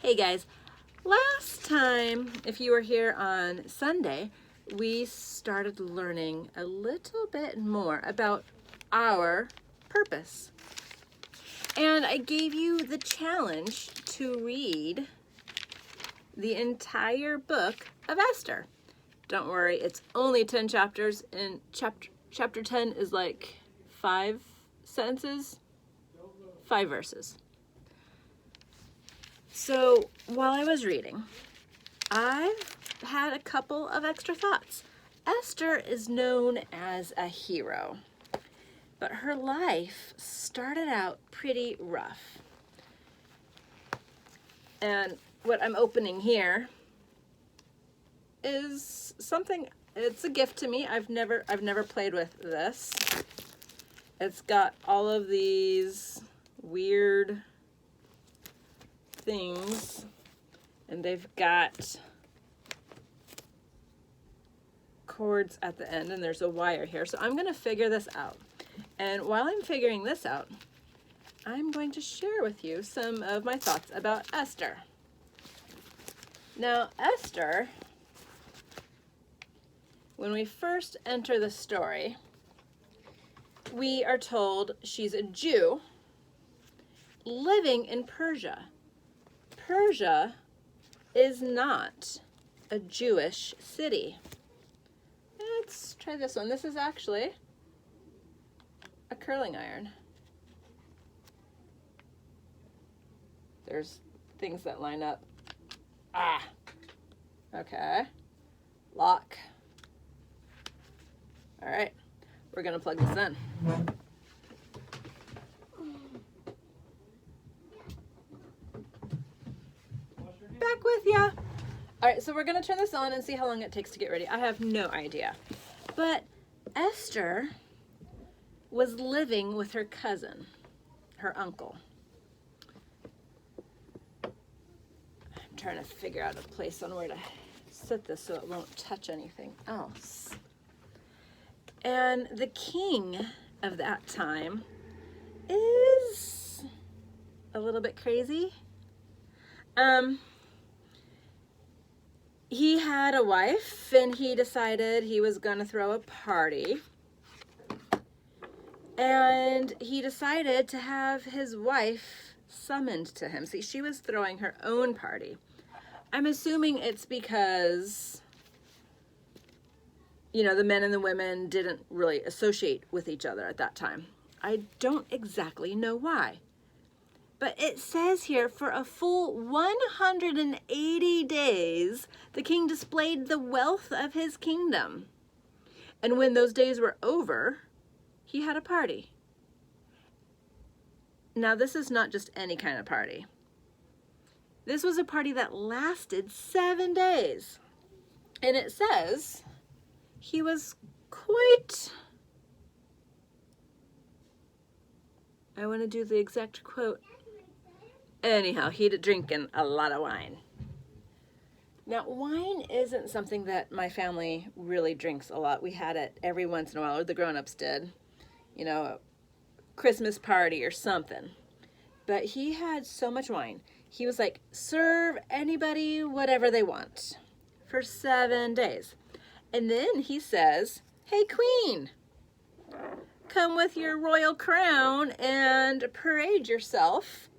Hey guys, last time, if you were here on Sunday, we started learning a little bit more about our purpose. And I gave you the challenge to read the entire book of Esther. Don't worry, it's only 10 chapters, and chapter 10 is like 5 sentences, 5 verses. So while I was reading, I've had a couple of extra thoughts. Esther is known as a hero, but her life started out pretty rough. And what I'm opening here is something, it's a gift to me. I've never played with this. It's got all of these weird things, and they've got cords at the end, and there's a wire here. So I'm going to figure this out. And while I'm figuring this out, I'm going to share with you some of my thoughts about Esther. Now, Esther, when we first enter the story, we are told she's a Jew living in Persia. Persia is not a Jewish city. Let's try this one. This is actually a curling iron. There's things that line up. Okay. Lock. All right, we're gonna plug this in. Back with ya. All right, so we're gonna turn this on and see how long it takes to get ready. I have no idea. But Esther was living with her cousin, her uncle. I'm trying to figure out a place on where to set this so it won't touch anything else. And the king of that time is a little bit crazy. He had a wife, and he decided he was going to throw a party. And he decided to have his wife summoned to him. See, she was throwing her own party. I'm assuming it's because, you know, the men and the women didn't really associate with each other at that time. I don't exactly know why. But it says here, for a full 180 days, the king displayed the wealth of his kingdom. And when those days were over, he had a party. Now, this is not just any kind of party. This was a party that lasted 7 days. And it says he was quite... I want to do the exact quote. Anyhow, he'd drinking a lot of wine. Now, wine isn't something that my family really drinks a lot. We had it every once in a while, or the grown-ups did. You know, a Christmas party or something. But he had so much wine. He was like, serve anybody whatever they want for 7 days. And then he says, hey, queen, come with your royal crown and parade yourself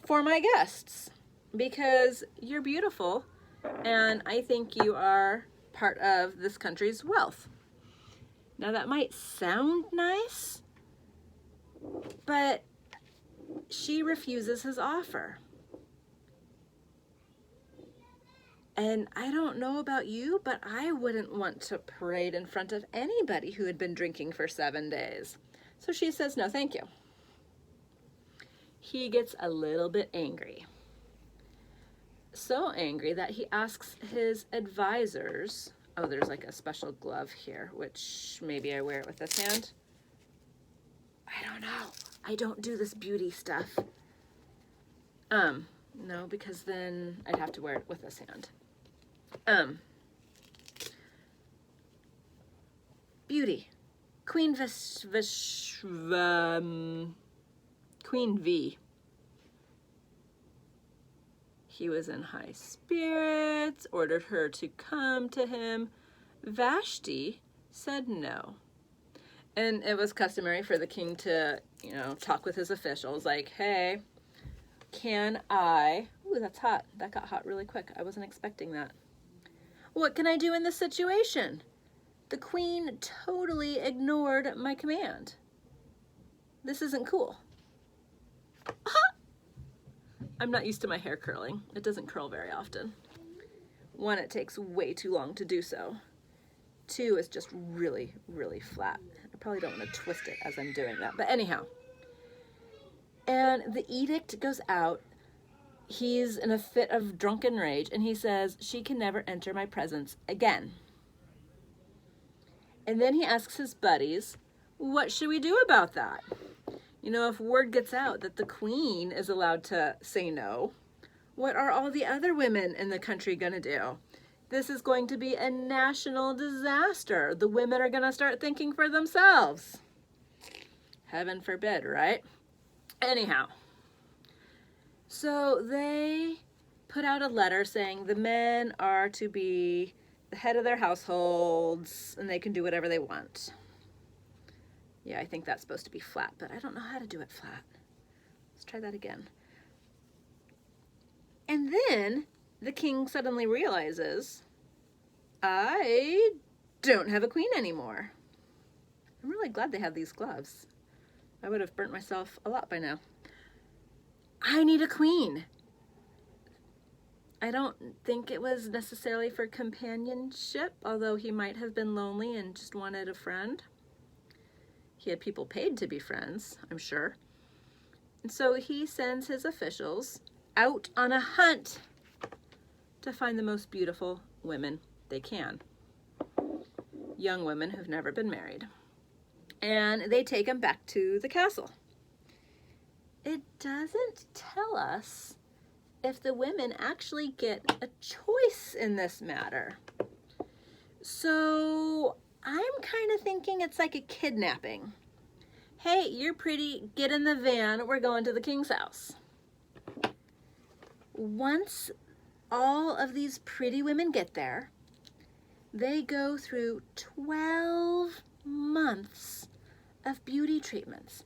for my guests, because you're beautiful and I think you are part of this country's wealth. Now, that might sound nice, but she refuses his offer. And I don't know about you, but I wouldn't want to parade in front of anybody who had been drinking for 7 days. So she says, no, thank you. He gets a little bit angry. So angry that he asks his advisors, oh, there's like a special glove here, which maybe I wear it with this hand. I don't know. I don't do this beauty stuff. No, because then I'd have to wear it with this hand. Beauty. Queen Queen V. He was in high spirits, ordered her to come to him. Vashti said no. And it was customary for the king to, talk with his officials like, hey, can I... Ooh, that's hot. That got hot really quick. I wasn't expecting that. What can I do in this situation? The queen totally ignored my command. This isn't cool. I'm not used to my hair curling. It doesn't curl very often. 1, it takes way too long to do so. 2, it's just really, really flat. I probably don't want to twist it as I'm doing that. But anyhow. And the edict goes out. He's in a fit of drunken rage, and he says, she can never enter my presence again. And then he asks his buddies, what should we do about that? If word gets out that the queen is allowed to say no, what are all the other women in the country going to do? This is going to be a national disaster. The women are going to start thinking for themselves. Heaven forbid, right? Anyhow, so they put out a letter saying the men are to be the head of their households and they can do whatever they want. Yeah, I think that's supposed to be flat, but I don't know how to do it flat. Let's try that again. And then the king suddenly realizes, I don't have a queen anymore. I'm really glad they have these gloves. I would have burnt myself a lot by now. I need a queen. I don't think it was necessarily for companionship, although he might have been lonely and just wanted a friend. He had people paid to be friends, I'm sure. And so he sends his officials out on a hunt to find the most beautiful women they can. Young women who've never been married. And they take them back to the castle. It doesn't tell us if the women actually get a choice in this matter. So I'm kind of thinking it's like a kidnapping. Hey, you're pretty, get in the van, we're going to the king's house. Once all of these pretty women get there, they go through 12 months of beauty treatments.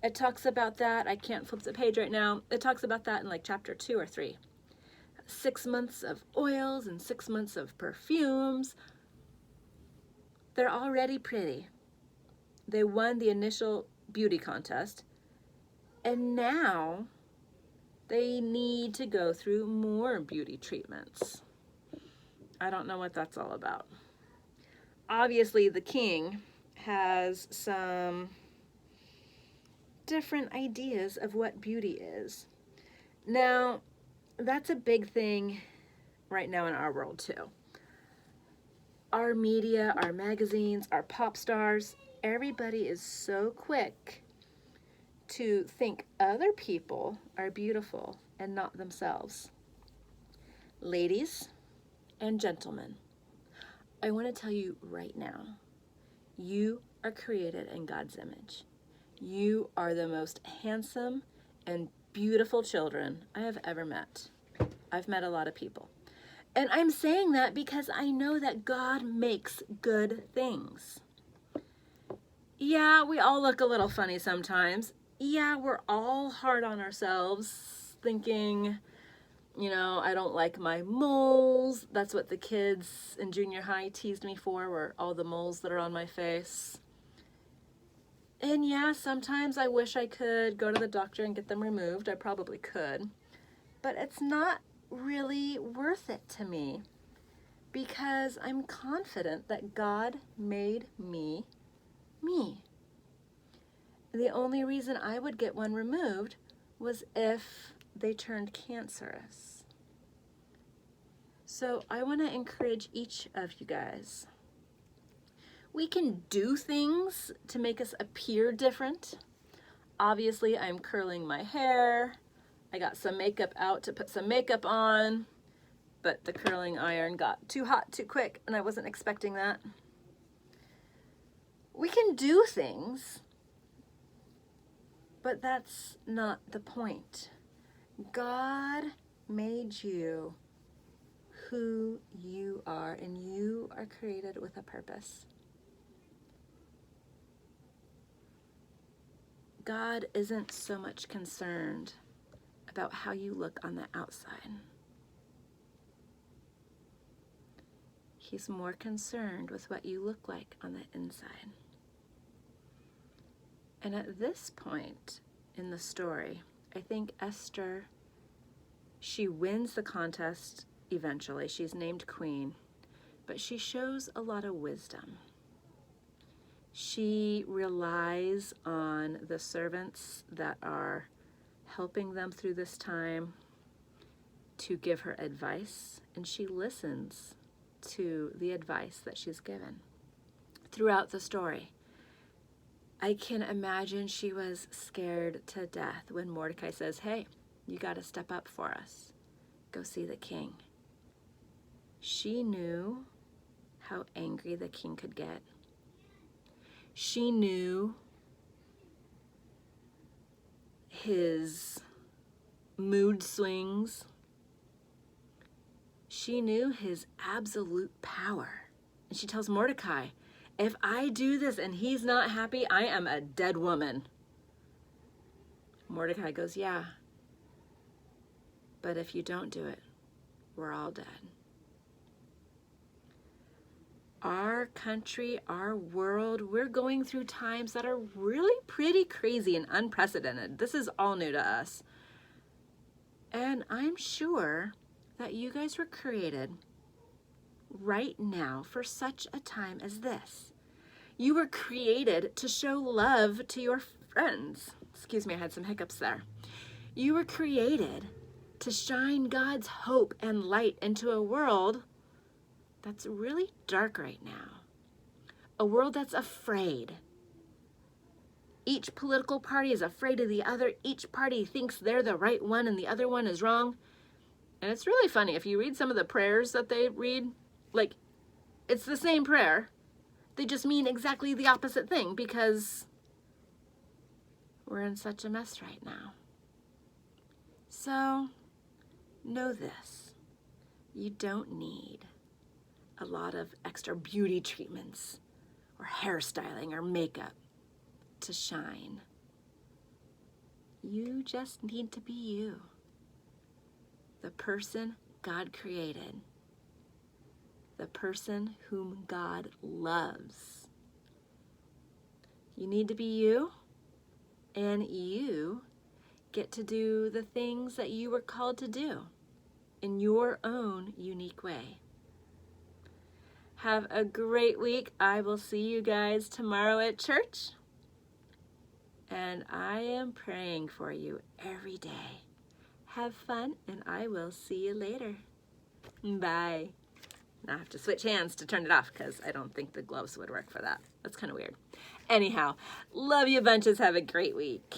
It talks about that, I can't flip the page right now, it talks about that in like chapter 2 or 3. 6 months of oils and 6 months of perfumes. They're already pretty. They won the initial beauty contest, and now they need to go through more beauty treatments. I don't know what that's all about. Obviously, the king has some different ideas of what beauty is. Now, that's a big thing right now in our world too. Our media, our magazines, our pop stars, everybody is so quick to think other people are beautiful and not themselves. Ladies and gentlemen, I want to tell you right now, you are created in God's image. You are the most handsome and beautiful children I have ever met. I've met a lot of people. And I'm saying that because I know that God makes good things. Yeah, we all look a little funny sometimes. Yeah, we're all hard on ourselves, thinking, I don't like my moles. That's what the kids in junior high teased me for, were all the moles that are on my face. And yeah, sometimes I wish I could go to the doctor and get them removed. I probably could. But it's not really worth it to me because I'm confident that God made me me. The only reason I would get one removed was if they turned cancerous. So I want to encourage each of you guys. We can do things to make us appear different. Obviously, I'm curling my hair. I got some makeup out to put some makeup on, but the curling iron got too hot too quick, and I wasn't expecting that. We can do things, but that's not the point. God made you who you are, and you are created with a purpose. God isn't so much concerned about how you look on the outside. He's more concerned with what you look like on the inside. And at this point in the story, I think Esther, she wins the contest eventually. She's named queen, but she shows a lot of wisdom. She relies on the servants that are helping them through this time to give her advice, and she listens to the advice that she's given throughout the story. I can imagine she was scared to death when Mordecai says, hey, you got to step up for us. Go see the king. She knew how angry the king could get. She knew his mood swings. She knew his absolute power. And she tells Mordecai, if I do this and he's not happy, I am a dead woman. Mordecai goes, yeah, but if you don't do it, we're all dead. Our country, our world, we're going through times that are really pretty crazy and unprecedented. This is all new to us. And I'm sure that you guys were created right now for such a time as this. You were created to show love to your friends. Excuse me, I had some hiccups there. You were created to shine God's hope and light into a world that's really dark right now. A world that's afraid. Each political party is afraid of the other. Each party thinks they're the right one and the other one is wrong. And it's really funny. If you read some of the prayers that they read, like, it's the same prayer. They just mean exactly the opposite thing because we're in such a mess right now. So, know this. You don't need a lot of extra beauty treatments or hairstyling or makeup to shine. You just need to be you. The person God created. The person whom God loves. You need to be you, and you get to do the things that you were called to do in your own unique way. Have a great week. I will see you guys tomorrow at church. And I am praying for you every day. Have fun, and I will see you later. Bye. Now I have to switch hands to turn it off because I don't think the gloves would work for that. That's kind of weird. Anyhow, love you bunches. Have a great week.